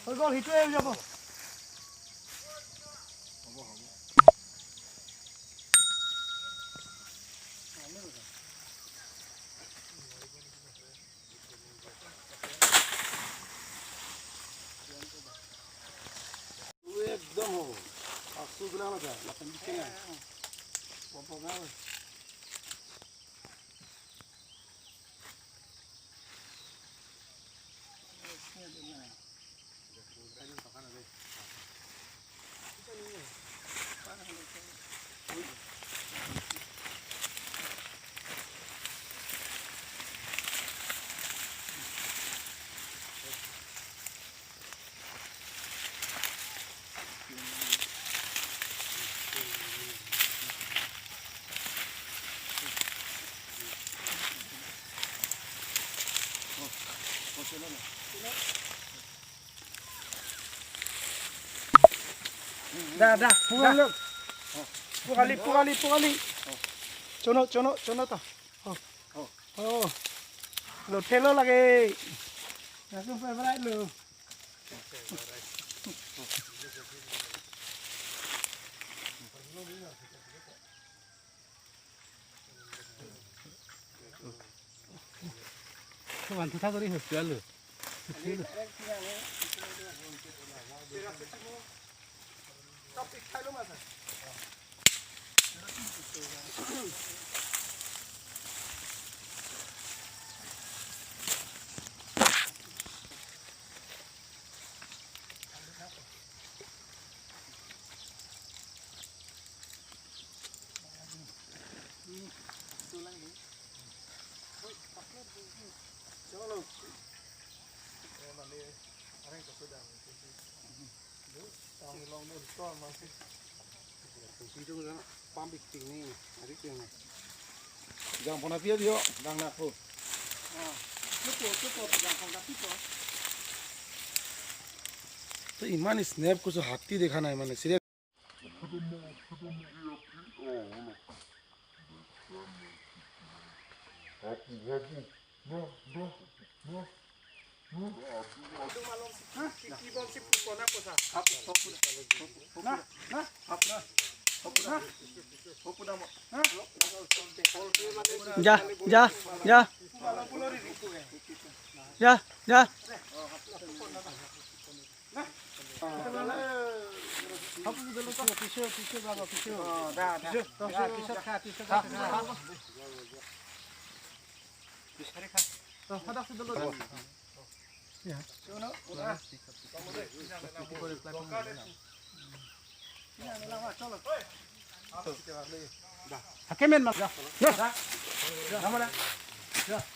হৈ গ'ল হিটোৱে হৈ যাব एकदम हो आसू गुना ना जा लखन के ना पापा ना dah pugali cono ta oh lo thelo lage langsung favorite lo kawan tu tak boleh hospital lo topik khai luôn mà thầy Jangan pernah dia dia, jangan nak pun. तो ईमान स्नैप को जो हाथी देखा ना मैंने सीरियस जा जा जा जा जा Hakemen mas. Ya. Ya. Ya.